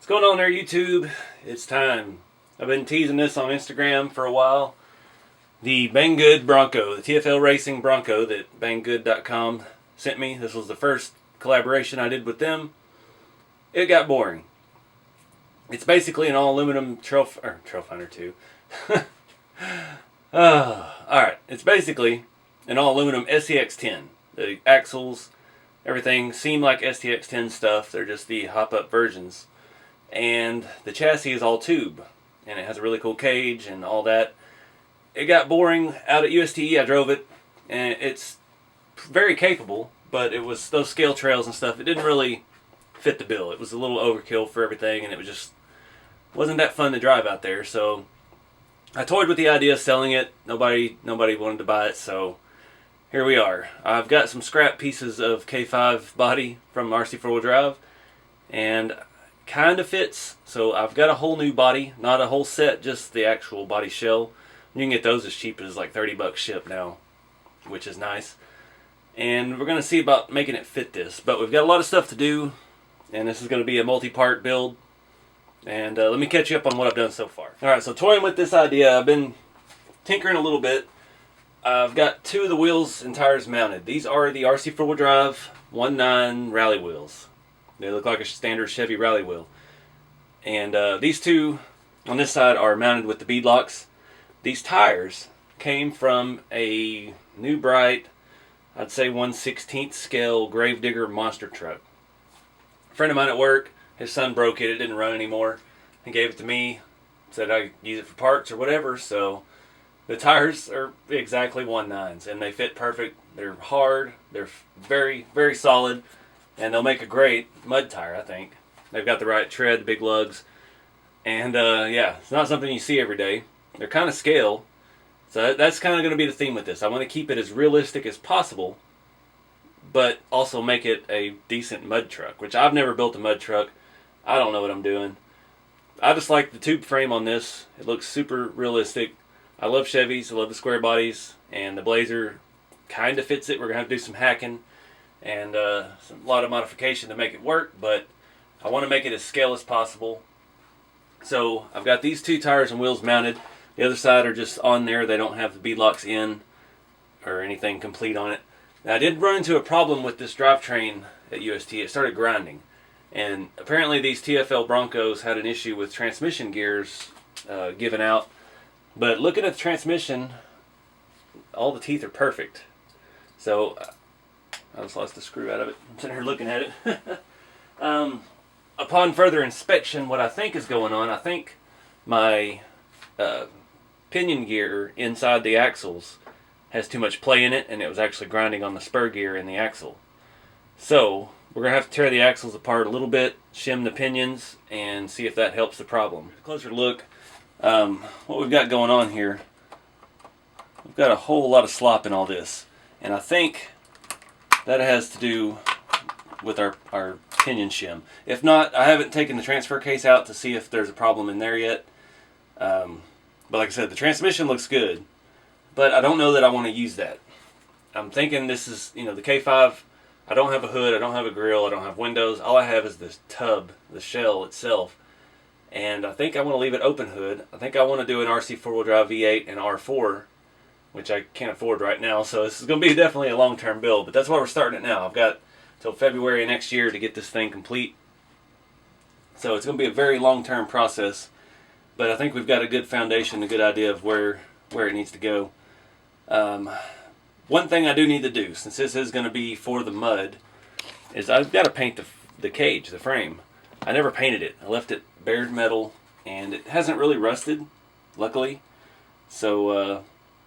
What's going on there, YouTube? It's time. I've been teasing this on Instagram for a while. The Banggood Bronco, the TFLracing Bronco that banggood.com sent me. This was the first collaboration I did with them. It got boring. It's basically an all-aluminum trail finder too. Alright, it's basically an all-aluminum SCX-10. The axles, everything seem like STX-10 stuff. They're just the hop-up versions. And the chassis is all tube. And it has a really cool cage and all that. It got boring out at USTE. I drove it. And it's very capable. But it was those scale trails and stuff. It didn't really fit the bill. It was a little overkill for everything. And it was just wasn't that fun to drive out there. So I toyed with the idea of selling it. Nobody wanted to buy it. So here we are. I've got some scrap pieces of K5 body from RC 4-wheel drive. And kind of fits, so I've got a whole new body, not a whole set, just the actual body shell. You can get those as cheap as like 30 bucks shipped now, which is nice. And we're going to see about making it fit this, but we've got a lot of stuff to do, and this is going to be a multi-part build. And let me catch you up on what I've done so far. Alright, so toying with this idea, I've been tinkering a little bit. I've got two of the wheels and tires mounted. These are the RC 4-wheel drive 1.9 rally wheels. They look like a standard Chevy rally wheel. And these two on this side are mounted with the bead locks. These tires came from a new bright, I'd say 1/16 scale Gravedigger monster truck. A friend of mine at work, his son broke it. It didn't run anymore. He gave it to me, said I could use it for parts or whatever. So the tires are exactly 1.9s and they fit perfect. They're hard. They're very, very solid. And they'll make a great mud tire, I think. They've got the right tread, the big lugs. And yeah, it's not something you see every day. They're kind of scale. So that's kind of going to be the theme with this. I want to keep it as realistic as possible, but also make it a decent mud truck, which I've never built a mud truck. I don't know what I'm doing. I just like the tube frame on this. It looks super realistic. I love Chevys. I love the square bodies. And the Blazer kind of fits it. We're going to have to do some hacking and a lot of modification to make it work, but I want to make it as scale as possible. So I've got these two tires and wheels mounted. The other side are just on there. They don't have the bead locks in or anything complete on it. Now, I did run into a problem with this drivetrain at UST. It started grinding, and apparently these TFL Broncos had an issue with transmission gears giving out. But looking at the transmission, all the teeth are perfect. So I just lost the screw out of it. I'm sitting here looking at it. Upon further inspection, what I think is going on, I think my pinion gear inside the axles has too much play in it, and it was actually grinding on the spur gear in the axle. So we're going to have to tear the axles apart a little bit, shim the pinions, and see if that helps the problem. Closer look, what we've got going on here, we've got a whole lot of slop in all this, and I think that has to do with our pinion shim. If not, I haven't taken the transfer case out to see if there's a problem in there yet. But like I said, the transmission looks good. But I don't know that I want to use that. I'm thinking this is, the K5, I don't have a hood, I don't have a grill, I don't have windows. All I have is this tub, the shell itself. And I think I want to leave it open hood. I think I want to do an RC 4-wheel drive V8 and R4, which I can't afford right now, so this is going to be definitely a long-term build, but that's why we're starting it now. I've got till February next year to get this thing complete, so it's going to be a very long-term process, but I think we've got a good foundation, a good idea of where it needs to go. One thing I do need to do, since this is going to be for the mud, is I've got to paint the cage, the frame. I never painted it. I left it bared metal, and it hasn't really rusted, luckily, so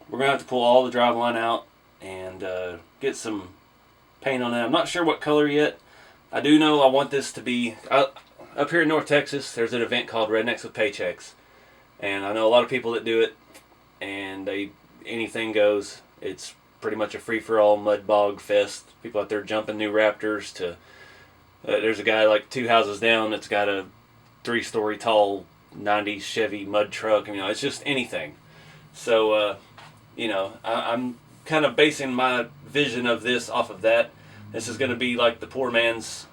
we're going to have to pull all the driveline out and get some paint on it. I'm not sure what color yet. I do know I want this to be... up here in North Texas, there's an event called Rednecks with Paychecks. And I know a lot of people that do it, and anything goes. It's pretty much a free-for-all mud bog fest. People out there jumping new Raptors to... there's a guy like 2 houses down that's got a 3-story tall 90s Chevy mud truck. It's just anything. So... I'm kind of basing my vision of this off of that. This is going to be like the poor man's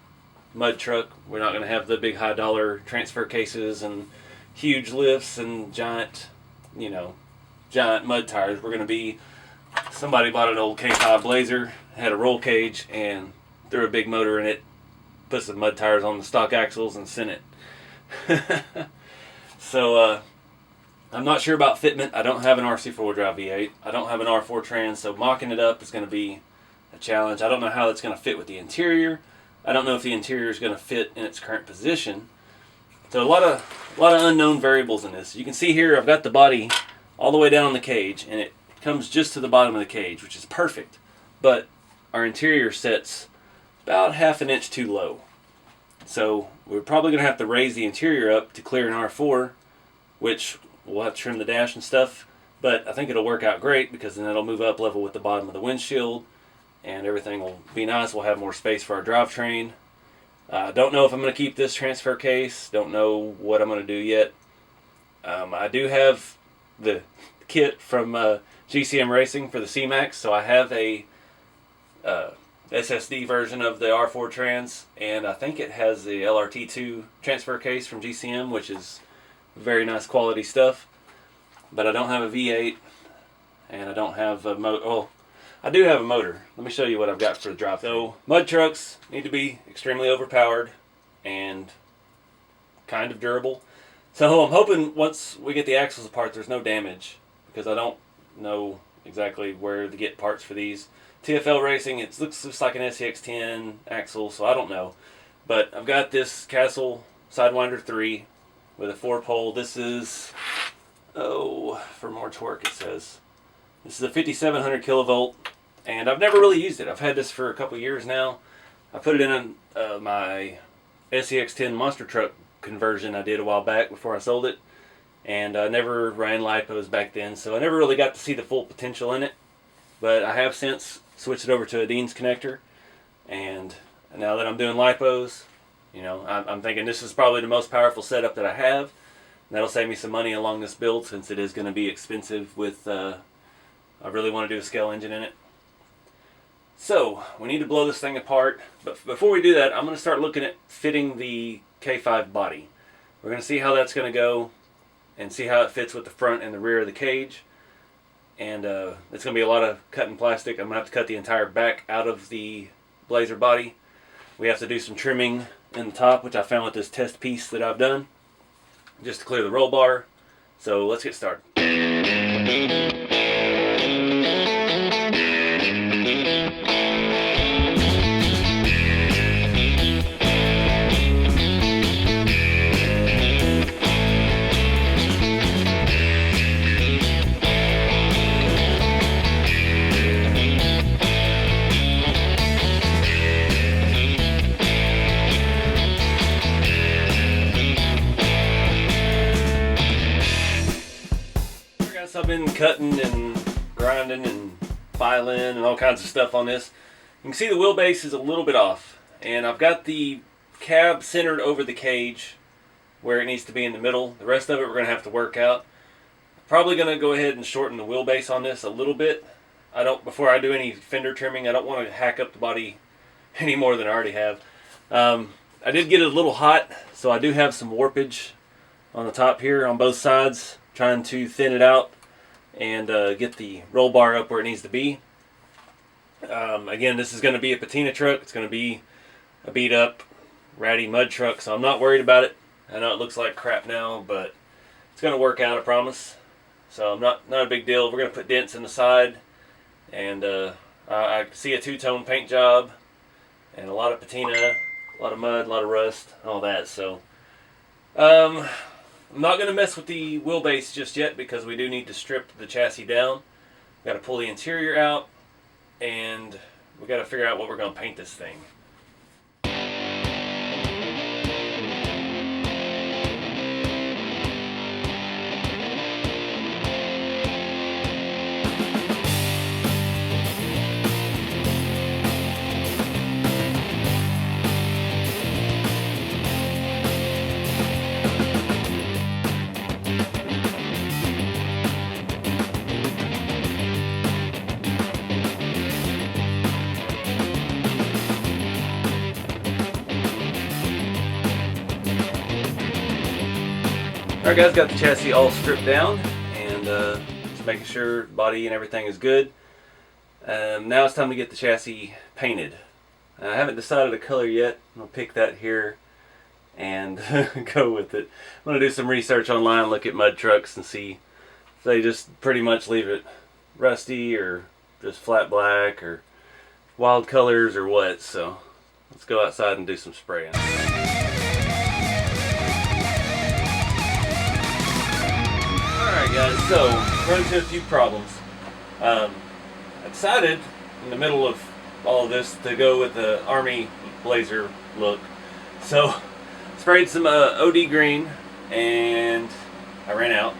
mud truck. We're not going to have the big high dollar transfer cases and huge lifts and giant mud tires. We're going to be, somebody bought an old K5 Blazer, had a roll cage, and threw a big motor in it, put some mud tires on the stock axles, and sent it. So, I'm not sure about fitment. I don't have an RC 4-wheel drive V8. I don't have an R4 trans, so mocking it up is going to be a challenge. I don't know how that's going to fit with the interior. I don't know if the interior is going to fit in its current position. So a lot of unknown variables in this. You can see here I've got the body all the way down on the cage, and it comes just to the bottom of the cage, which is perfect. But our interior sets about half an inch too low. So we're probably going to have to raise the interior up to clear an R4, which we'll have to trim the dash and stuff. But I think it'll work out great because then it'll move up level with the bottom of the windshield, and everything will be nice. We'll have more space for our drivetrain. Don't know if I'm going to keep this transfer case. Don't know what I'm going to do yet. I do have the kit from GCM Racing for the C-Max, so I have a SSD version of the R4 Trans, and I think it has the LRT2 transfer case from GCM, which is very nice quality stuff. But I don't have a V8, and I don't have a motor. Well, I do have a motor. Let me show you what I've got for the drive. So, mud trucks need to be extremely overpowered and kind of durable. So I'm hoping once we get the axles apart, there's no damage, because I don't know exactly where to get parts for these. TFLracing, it looks just like an SCX10 axle, so I don't know. But I've got this Castle Sidewinder 3 with a 4-pole. This is, for more torque it says. This is a 5700 kilovolt, and I've never really used it. I've had this for a couple years now. I put it in my SCX10 monster truck conversion I did a while back before I sold it, and I never ran lipos back then, so I never really got to see the full potential in it. But I have since switched it over to a Dean's connector, and now that I'm doing lipos, I'm thinking this is probably the most powerful setup that I have. That'll save me some money along this build, since it is going to be expensive with, I really want to do a scale engine in it. So, we need to blow this thing apart, but before we do that, I'm going to start looking at fitting the K5 body. We're going to see how that's going to go, and see how it fits with the front and the rear of the cage. And it's going to be a lot of cutting plastic. I'm going to have to cut the entire back out of the Blazer body. We have to do some trimming in the top, which I found with this test piece that I've done, just to clear the roll bar. So let's get started. I've been cutting and grinding and filing and all kinds of stuff on this. You can see the wheelbase is a little bit off, and I've got the cab centered over the cage where it needs to be in the middle. The rest of it we're going to have to work out. Probably going to go ahead and shorten the wheelbase on this a little bit. Before I do any fender trimming, I don't want to hack up the body any more than I already have. I did get it a little hot, so I do have some warpage on the top here on both sides, trying to thin it out and get the roll bar up where it needs to be. Again, this is going to be a patina truck. It's going to be a beat up, ratty mud truck, so I'm not worried about it. I know it looks like crap now, but it's going to work out, I promise. So I'm not a big deal. We're going to put dents in the side, and I see a two-tone paint job, and a lot of patina, a lot of mud, a lot of rust, all that. So I'm not going to mess with the wheelbase just yet, because we do need to strip the chassis down. We've got to pull the interior out, and we've got to figure out what we're going to paint this thing. Alright guys, got the chassis all stripped down and just making sure body and everything is good. Now it's time to get the chassis painted. I haven't decided a color yet. I'm going to pick that here and go with it. I'm going to do some research online, look at mud trucks and see if they just pretty much leave it rusty or just flat black or wild colors or what. So let's go outside and do some spraying. Alright guys, so run into a few problems. I decided in the middle of all of this to go with the Army blazer look. So sprayed some OD green and I ran out.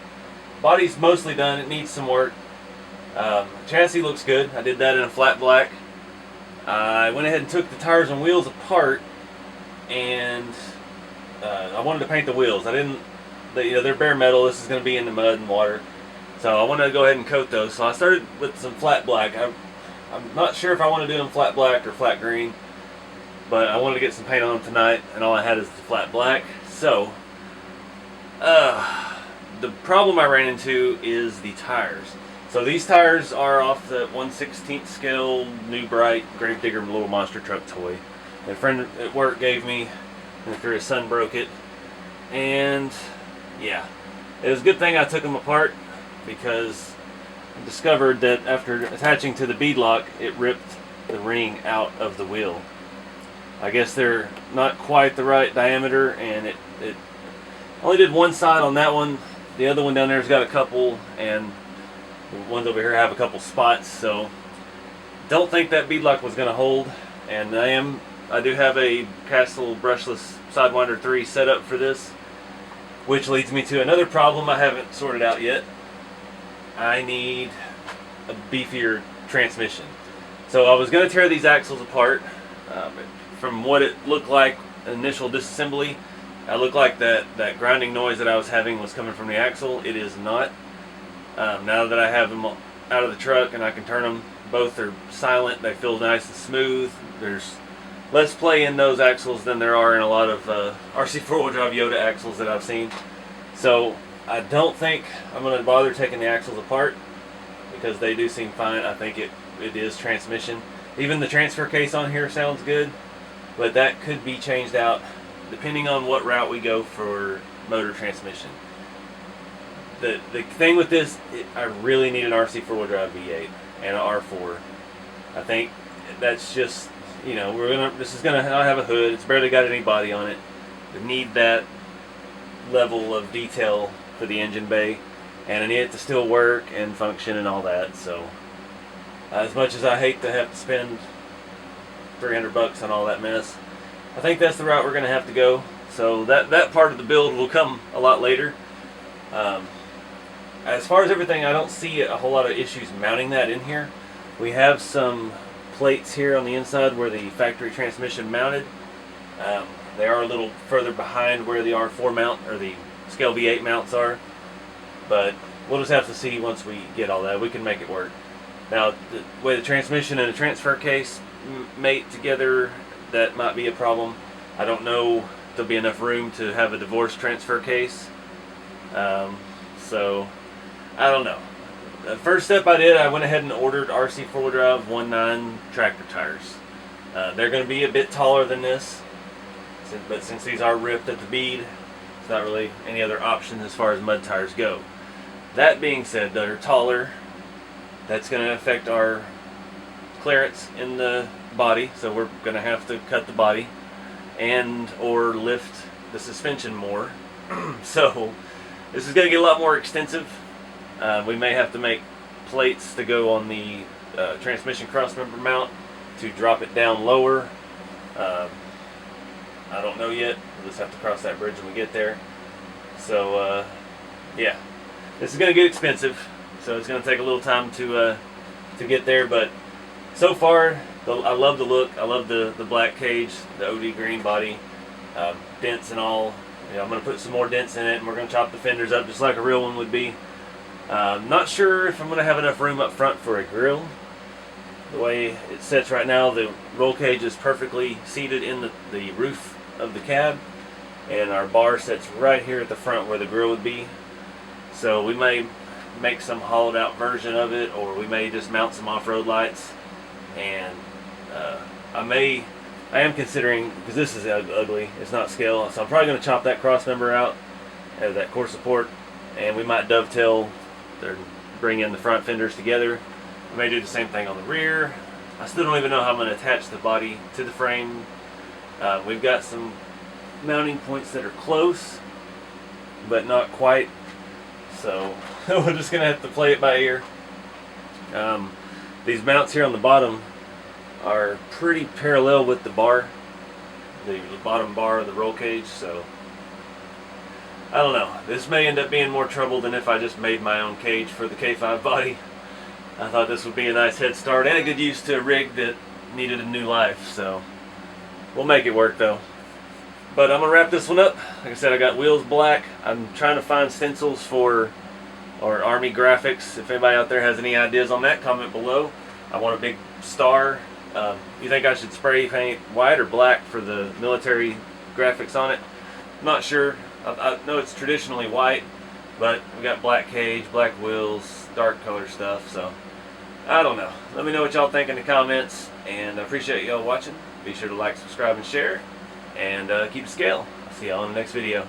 Body's mostly done, it needs some work. Chassis looks good, I did that in a flat black. I went ahead and took the tires and wheels apart and I wanted to paint the wheels. I didn't, they're bare metal, this is going to be in the mud and water. So I wanted to go ahead and coat those. So I started with some flat black. I'm not sure if I want to do them flat black or flat green, but I wanted to get some paint on them tonight, and all I had is the flat black. So the problem I ran into is the tires. So these tires are off the 1/16 scale New Bright Gravedigger little monster truck toy. A friend at work gave me after his son broke it, and yeah, it was a good thing I took them apart because I discovered that after attaching to the bead lock, it ripped the ring out of the wheel. I guess they're not quite the right diameter, and it only did one side on that one. The other one down there's got a couple, and the ones over here have a couple spots. So don't think that bead lock was going to hold. And I do have a Castle brushless Sidewinder 3 set up for this, which leads me to another problem I haven't sorted out yet. I need a beefier transmission. So I was going to tear these axles apart. From what it looked like initial disassembly, it looked like that grinding noise that I was having was coming from the axle. It is not. Now that I have them out of the truck and I can turn them, both are silent. They feel nice and smooth. There's less play in those axles than there are in a lot of RC four-wheel drive Yoda axles that I've seen. So I don't think I'm going to bother taking the axles apart because they do seem fine. I think it is transmission. Even the transfer case on here sounds good, but that could be changed out depending on what route we go for motor transmission. The thing with this, I really need an RC four-wheel drive V8 and an R4. I think that's just, this is gonna not have a hood. It's barely got any body on it. I need that level of detail for the engine bay, and I need it to still work and function and all that. So as much as I hate to have to spend $300 on all that mess, I think that's the route we're going to have to go. So that part of the build will come a lot later. As far as everything, I don't see a whole lot of issues mounting that in here. We have some plates here on the inside where the factory transmission mounted. They are a little further behind where the R4 mount or the Scale V8 mounts are, but we'll just have to see once we get all that. We can make it work. Now, the way the transmission and the transfer case mate together, that might be a problem. I don't know if there'll be enough room to have a divorce transfer case. So I don't know. The first step I did, I went ahead and ordered RC 4-wheel drive 1.9 tractor tires. They're going to be a bit taller than this, but since these are ripped at the bead, it's not really any other option as far as mud tires go. That being said, they're taller. That's going to affect our clearance in the body, so we're going to have to cut the body and or lift the suspension more. So this is going to get a lot more extensive. We may have to make plates to go on the transmission crossmember mount to drop it down lower. I don't know yet. We'll just have to cross that bridge when we get there. So yeah, this is going to get expensive, so it's going to take a little time to get there, but so far I love the look. I love the black cage, the OD green body, dents and all. I'm going to put some more dents in it, and we're going to chop the fenders up just like a real one would be. Not sure if I'm going to have enough room up front for a grill. The way it sits right now, the roll cage is perfectly seated in the roof of the cab, and our bar sits right here at the front where the grill would be. So we may make some hollowed out version of it, or we may just mount some off-road lights. And I am considering, because this is ugly, it's not scale, so I'm probably going to chop that cross member out as that core support, and we might dovetail or bring in the front fenders together. We may do the same thing on the rear. I still don't even know how I'm going to attach the body to the frame. We've got some mounting points that are close, but not quite. So we're just going to have to play it by ear. These mounts here on the bottom are pretty parallel with the bar, the bottom bar of the roll cage, so I don't know. This may end up being more trouble than if I just made my own cage for the K5 body. I thought this would be a nice head start and a good use to a rig that needed a new life, so we'll make it work though. But I'm going to wrap this one up. Like I said, I got wheels black. I'm trying to find stencils for or Army graphics. If anybody out there has any ideas on that, comment below. I want a big star. You think I should spray paint white or black for the military graphics on it? I'm not sure. I know it's traditionally white, but we got black cage, black wheels, dark color stuff, so I don't know. Let me know what y'all think in the comments, and I appreciate y'all watching. Be sure to like, subscribe, and share, and keep it scale. I'll see y'all in the next video.